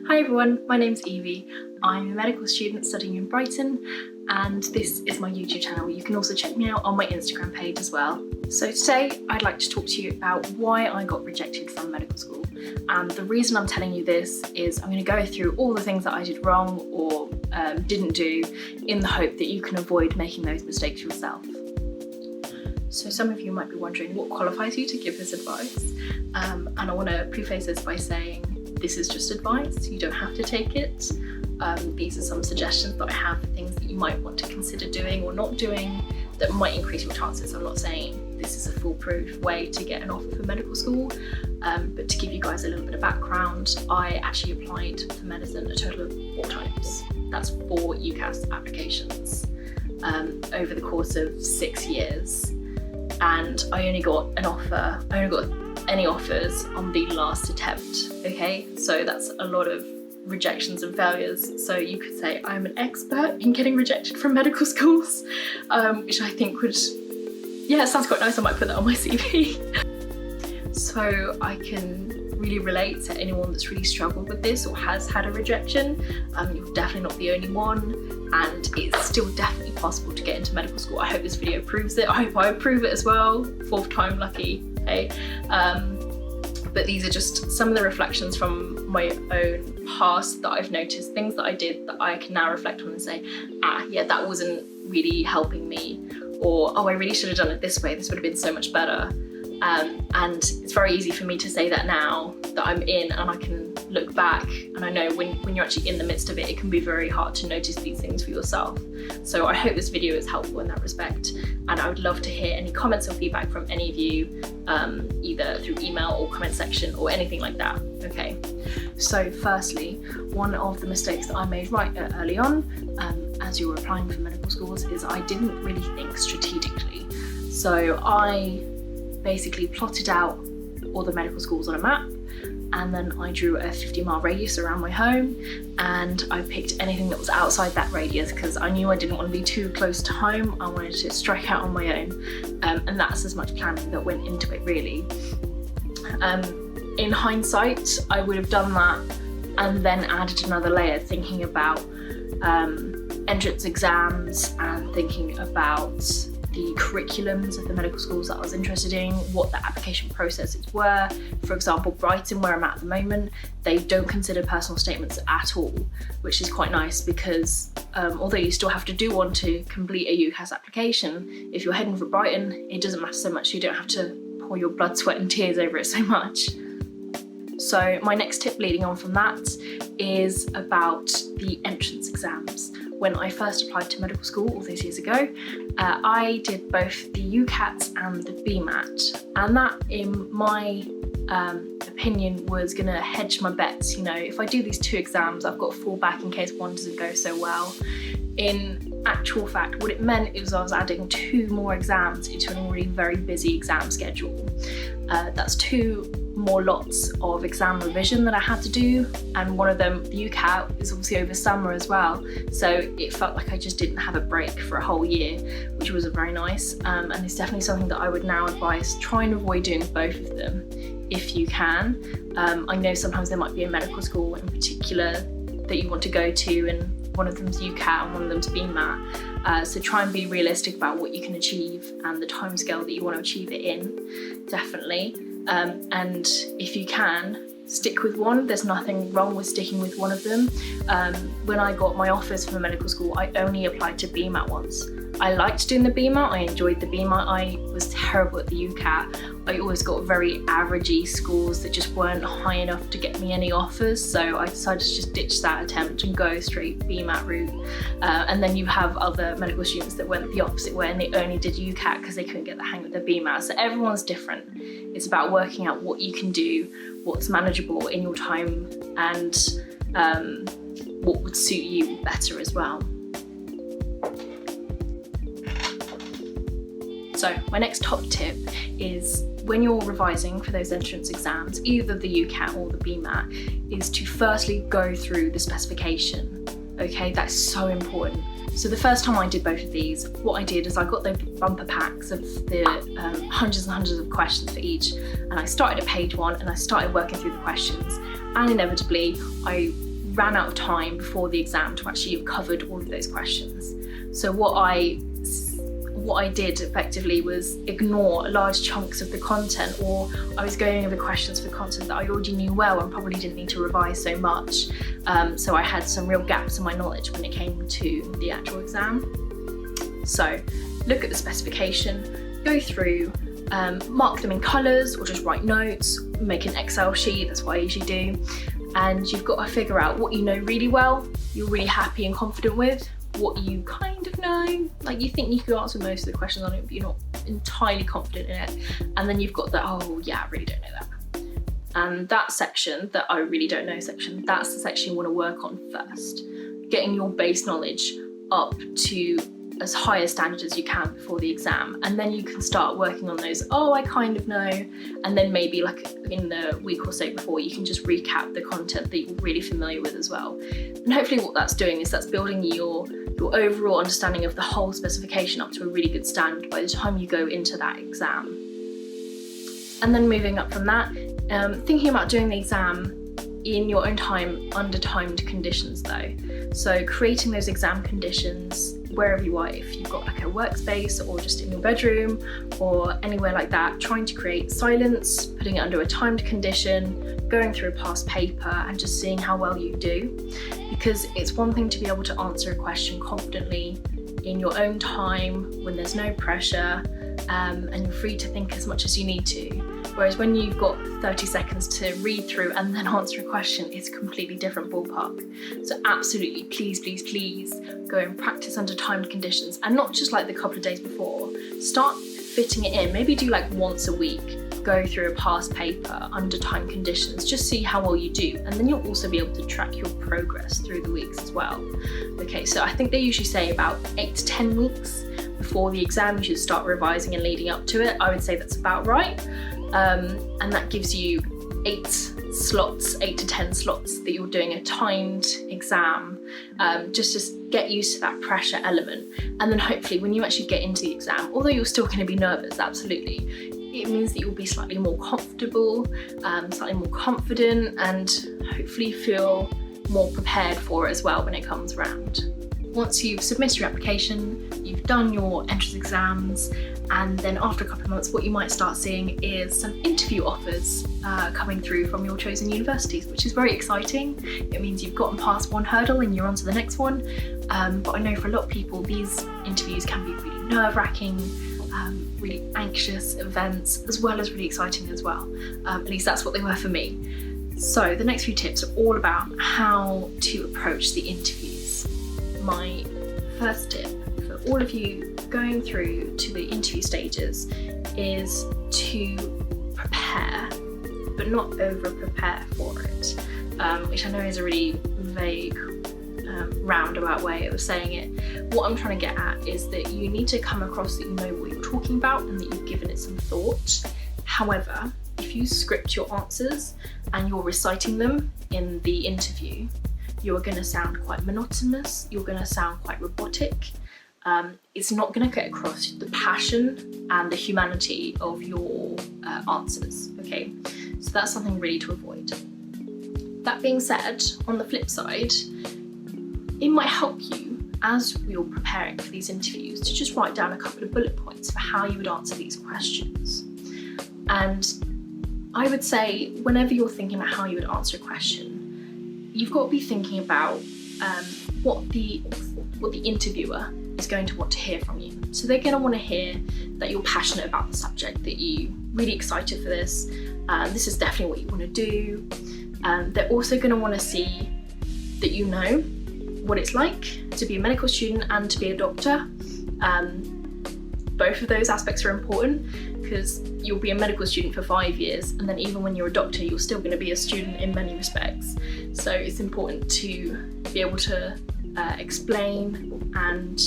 Hi everyone, my name's Evie. I'm a medical student studying in Brighton and this is my YouTube channel. You can also check me out on my Instagram page as well. So today I'd like to talk to you about why I got rejected from medical school. And the reason I'm telling you this is I'm going to go through all the things that I did wrong or didn't do in the hope that you can avoid making those mistakes yourself. So some of you might be wondering what qualifies you to give this advice, and I want to preface this by saying this is just advice, you don't have to take it. These are some suggestions that I have for things that you might want to consider doing or not doing that might increase your chances. I'm not saying this is a foolproof way to get an offer for medical school, but to give you guys a little bit of background, I actually applied for medicine a total of 4 times. That's 4 UCAS applications over the course of 6 years. And I only got an offer, I only got any offers on the last attempt, okay? So that's a lot of rejections and failures. So you could say I'm an expert in getting rejected from medical schools, which I think would, yeah, it sounds quite nice. I might put that on my CV. So I can really relate to anyone that's really struggled with this or has had a rejection. You're definitely not the only one, and it's still definitely possible to get into medical school. I hope this video proves it. I hope I prove it as well. 4th time lucky, hey? But these are just some of the reflections from my own past that I've noticed, things that I did that I can now reflect on and say, yeah, that wasn't really helping me, or oh, I really should have done it this way, this would have been so much better. And it's very easy for me to say that now that I'm in and I can look back, and I know when you're actually in the midst of it, it can be very hard to notice these things for yourself. So I hope this video is helpful in that respect, and I would love to hear any comments or feedback from any of you, either through email or comment section or anything like that, okay? So firstly, one of the mistakes that I made right early on, as you were applying for medical schools, is I didn't really think strategically. So I basically plotted out all the medical schools on a map, and then I drew a 50-mile radius around my home, and I picked anything that was outside that radius because I knew I didn't want to be too close to home. I wanted to strike out on my own, and that's as much planning that went into it really. In hindsight, I would have done that and then added another layer, thinking about entrance exams and thinking about the curriculums of the medical schools that I was interested in, what the application processes were. For example, Brighton, where I'm at the moment, they don't consider personal statements at all, which is quite nice because although you still have to do one to complete a UCAS application, if you're heading for Brighton, it doesn't matter so much. You don't have to pour your blood, sweat and tears over it so much. So my next tip leading on from that is about the entrance exams. When I first applied to medical school all those years ago, I did both the UCAT and the BMAT, and that, in my opinion, was going to hedge my bets. You know, if I do these 2 exams, I've got a fallback in case one doesn't go so well. In actual fact, what it meant is I was adding 2 more exams into an already very busy exam schedule. That's 2 more lots of exam revision that I had to do, and one of them, the UCAT, is obviously over summer as well, so it felt like I just didn't have a break for a whole year, which was very nice, and it's definitely something that I would now advise. Try and avoid doing both of them if you can. I know sometimes there might be a medical school in particular that you want to go to, and one of them's UCAT and one of them's BMAT, so try and be realistic about what you can achieve and the timescale that you want to achieve it in, definitely. And if you can, stick with one. There's nothing wrong with sticking with one of them. When I got my offers from medical school, I only applied to BMAT once. I liked doing the BMAT, I enjoyed the BMAT. I was terrible at the UCAT. I always got very averagey scores that just weren't high enough to get me any offers, so I decided to just ditch that attempt and go straight BMAT route. And then you have other medical students that went the opposite way and they only did UCAT because they couldn't get the hang of the BMAT. So everyone's different. It's about working out what you can do, what's manageable in your time, and what would suit you better as well. So my next top tip is, when you're revising for those entrance exams, either the UCAT or the BMAT, is to firstly go through the specification. Okay, that's so important. So the first time I did both of these, what I did is I got the bumper packs of the hundreds and hundreds of questions for each, and I started at page 1 and I started working through the questions, and inevitably I ran out of time before the exam to actually have covered all of those questions. So what I did effectively was ignore large chunks of the content, or I was going over questions for content that I already knew well and probably didn't need to revise so much. So I had some real gaps in my knowledge when it came to the actual exam. So look at the specification, go through, mark them in colours or just write notes, make an Excel sheet, that's what I usually do. And you've got to figure out what you know really well, you're really happy and confident with, what you kind of know, like you think you could answer most of the questions on it, but you're not entirely confident in it. And then you've got the, oh yeah, I really don't know that. And that section, that I really don't know section, that's the section you want to work on first. Getting your base knowledge up to as high a standard as you can before the exam, and then you can start working on those, oh I kind of know, and then maybe like in the week or so before you can just recap the content that you're really familiar with as well. And hopefully what that's doing is that's building your overall understanding of the whole specification up to a really good standard by the time you go into that exam. And then moving up from that, thinking about doing the exam in your own time under timed conditions though. So creating those exam conditions wherever you are, if you've got like a workspace or just in your bedroom or anywhere like that, trying to create silence, putting it under a timed condition, going through a past paper and just seeing how well you do. Because it's one thing to be able to answer a question confidently in your own time when there's no pressure, and you're free to think as much as you need to. Whereas when you've got 30 seconds to read through and then answer a question, it's a completely different ballpark. So absolutely, please, please, please go and practice under timed conditions, and not just like the couple of days before. Start fitting it in, maybe do like once a week, go through a past paper under timed conditions, just see how well you do, and then you'll also be able to track your progress through the weeks as well. Okay, so I think they usually say about 8 to 10 weeks before the exam you should start revising and leading up to it. I would say that's about right. And that gives you 8 to 10 slots that you're doing a timed exam, just to get used to that pressure element. And then hopefully when you actually get into the exam, although you're still going to be nervous, absolutely, it means that you'll be slightly more comfortable, slightly more confident, and hopefully feel more prepared for it as well when it comes around. Once you've submitted your application, you've done your entrance exams, and then after a couple of months, what you might start seeing is some interview offers coming through from your chosen universities, which is very exciting. It means you've gotten past one hurdle and you're on to the next one. But I know for a lot of people, these interviews can be really nerve-wracking, really anxious events, as well as really exciting as well. At least that's what they were for me. So the next few tips are all about how to approach the interviews. My first tip for all of you going through to the interview stages is to prepare, but not over prepare for it, which I know is a really vague, roundabout way of saying it. What I'm trying to get at is that you need to come across that you know what you're talking about and that you've given it some thought. However, if you script your answers and you're reciting them in the interview, you're going to sound quite monotonous, you're going to sound quite robotic. It's not going to get across the passion and the humanity of your answers, okay? So that's something really to avoid. That being said, on the flip side, it might help you as you're preparing for these interviews to just write down a couple of bullet points for how you would answer these questions. And I would say whenever you're thinking about how you would answer a question, you've got to be thinking about what the interviewer is going to want to hear from you. So they're going to want to hear that you're passionate about the subject, that you're really excited for this, this is definitely what you want to do. They're also going to want to see that you know what it's like to be a medical student and to be a doctor. Both of those aspects are important because you'll be a medical student for 5 years, and then even when you're a doctor, you're still going to be a student in many respects. So it's important to be able to explain and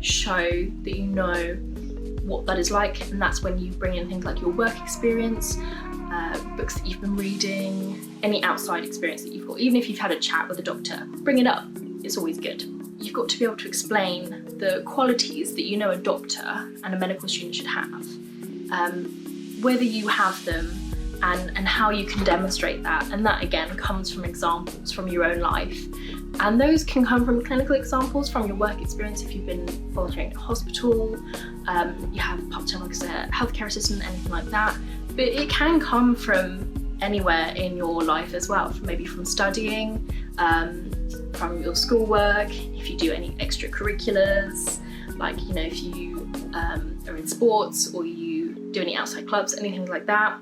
show that you know what that is like, and that's when you bring in things like your work experience, books that you've been reading, any outside experience that you've got. Even if you've had a chat with a doctor, bring it up, it's always good. You've got to be able to explain the qualities that you know a doctor and a medical student should have, whether you have them and how you can demonstrate that. And that again comes from examples from your own life. And those can come from clinical examples from your work experience if you've been volunteering at a hospital, you have part-time work as a healthcare assistant, anything like that. But it can come from anywhere in your life as well, maybe from studying, from your schoolwork, if you do any extracurriculars, like, you know, if you are in sports or you do any outside clubs, anything like that.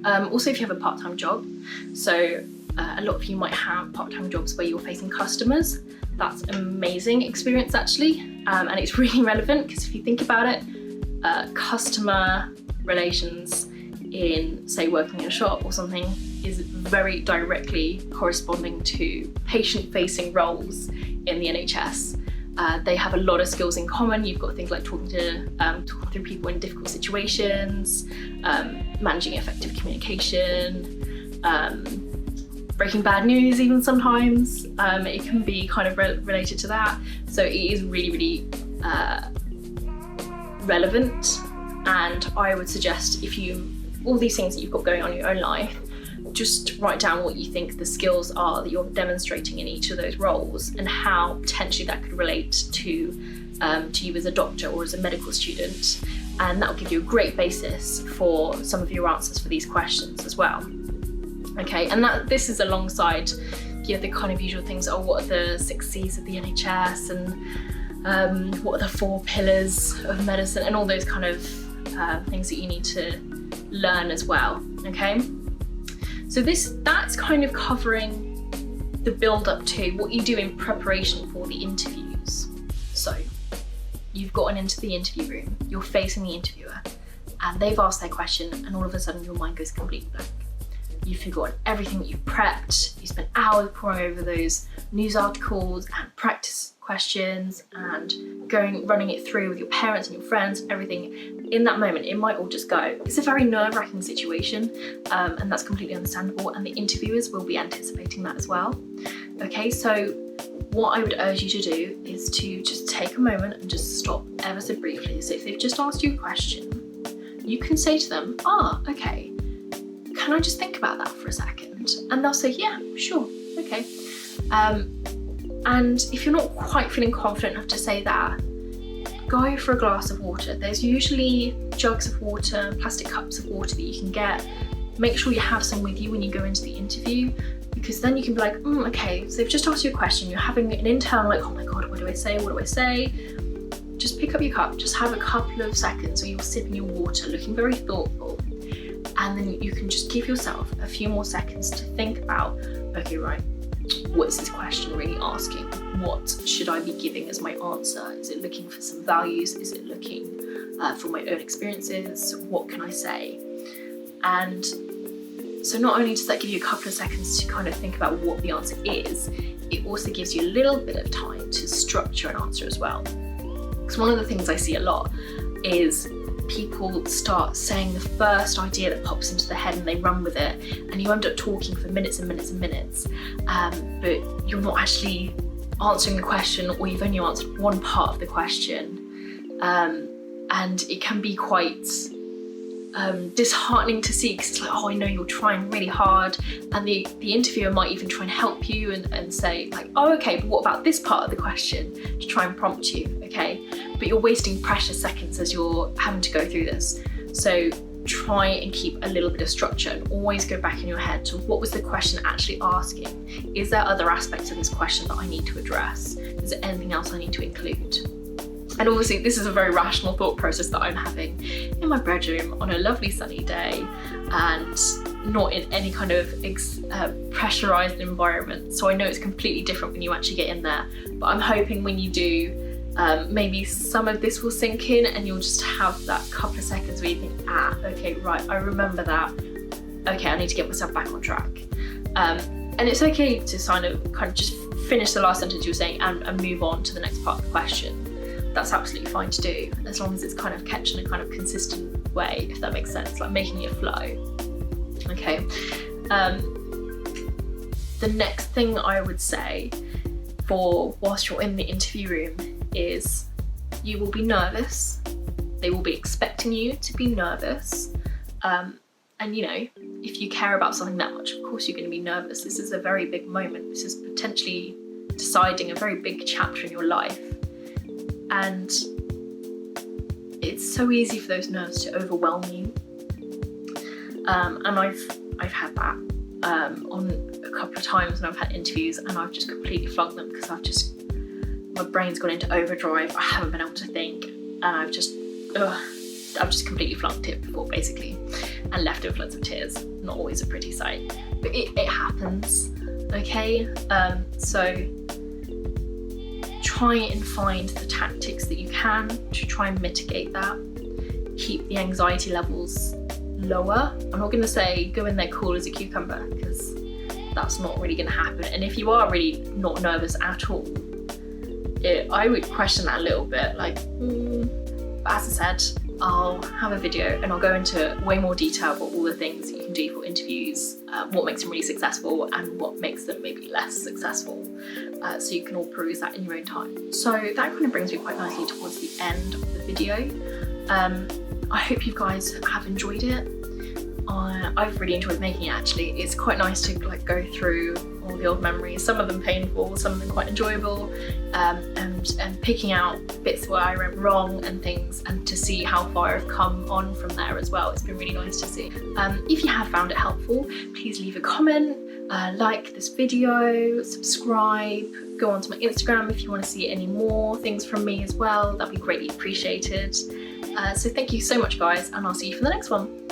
Also, if you have a part-time job, so a lot of you might have part-time jobs where you're facing customers. That's an amazing experience actually, and it's really relevant because if you think about it, customer relations in, say, working in a shop or something is very directly corresponding to patient-facing roles in the NHS. They have a lot of skills in common. You've got things like talking through people in difficult situations, managing effective communication, breaking bad news even sometimes. It can be kind of related to that. So it is really, really relevant. And I would suggest all these things that you've got going on in your own life, just write down what you think the skills are that you're demonstrating in each of those roles and how potentially that could relate to you as a doctor or as a medical student. And that will give you a great basis for some of your answers for these questions as well. Okay, and this is alongside, you know, the kind of usual things, what are the 6 C's of the NHS, and what are the 4 pillars of medicine, and all those kind of things that you need to learn as well, okay? So that's kind of covering the build up to what you do in preparation for the interviews. So you've gotten into the interview room, you're facing the interviewer, and they've asked their question, and all of a sudden your mind goes completely blank. You've forgotten everything that you've prepped, you spent hours poring over those news articles and practice questions and running it through with your parents and your friends and everything. In that moment, it might all just go. It's a very nerve-wracking situation, and that's completely understandable, and the interviewers will be anticipating that as well. Okay, so what I would urge you to do is to just take a moment and just stop ever so briefly. So if they've just asked you a question, you can say to them, okay, can I just think about that for a second? And they'll say, yeah, sure, okay. And if you're not quite feeling confident enough to say that, go for a glass of water. There's usually jugs of water, plastic cups of water that you can get. Make sure you have some with you when you go into the interview, because then you can be like, okay, so they've just asked you a question, you're having an internal like, oh my God, what do I say? Just pick up your cup, just have a couple of seconds where you're sipping your water, looking very thoughtful. And then you can just give yourself a few more seconds to think about, okay, right, what is this question really asking? What should I be giving as my answer? Is it looking for some values? Is it looking for my own experiences? What can I say? And so not only does that give you a couple of seconds to kind of think about what the answer is, it also gives you a little bit of time to structure an answer as well. Because one of the things I see a lot is people start saying the first idea that pops into their head and they run with it, and you end up talking for minutes and minutes and minutes, but you're not actually answering the question, or you've only answered one part of the question, and it can be quite disheartening to see, because it's like, I know you're trying really hard, and the interviewer might even try and help you and say like, okay, but what about this part of the question, to try and prompt you, okay? But you're wasting precious seconds as you're having to go through this. So try and keep a little bit of structure, and always go back in your head to what was the question actually asking? Is there other aspects of this question that I need to address? Is there anything else I need to include? And obviously this is a very rational thought process that I'm having in my bedroom on a lovely sunny day, and not in any kind of pressurized environment. So I know it's completely different when you actually get in there, but I'm hoping when you do, maybe some of this will sink in, and you'll just have that couple of seconds where you think, okay, right, I remember that. Okay, I need to get myself back on track. And it's okay to kind of just finish the last sentence you were saying and move on to the next part of the question. That's absolutely fine to do, as long as it's kind of kept in a kind of consistent way, if that makes sense, like making it flow. Okay. The next thing I would say for whilst you're in the interview room is you will be nervous. They will be expecting you to be nervous. And you know, if you care about something that much, of course you're going to be nervous. This is a very big moment. This is potentially deciding a very big chapter in your life. And it's so easy for those nerves to overwhelm you. And I've had that on a couple of times when I've had interviews, and I've just completely flunked them because my brain's gone into overdrive. I haven't been able to think, and I've just completely flunked it before, basically, and left with floods of tears. Not always a pretty sight, but it happens, okay? So try and find the tactics that you can to try and mitigate that. Keep the anxiety levels lower. I'm not going to say go in there cool as a cucumber, because that's not really going to happen. And if you are really not nervous at all, I would question that a little bit, like, But as I said, I'll have a video and I'll go into way more detail about all the things that you can do for interviews, what makes them really successful and what makes them maybe less successful, so you can all peruse that in your own time. So that kind of brings me quite nicely towards the end of the video. I hope you guys have enjoyed it. I've really enjoyed making it, actually. It's quite nice to like go through all the old memories, some of them painful, some of them quite enjoyable, and picking out bits where I went wrong and things, and to see how far I've come on from there as well. It's been really nice to see. If you have found it helpful, please leave a comment, like this video, subscribe, go onto my Instagram if you want to see any more things from me as well. That'd be greatly appreciated. So thank you so much, guys, and I'll see you for the next one.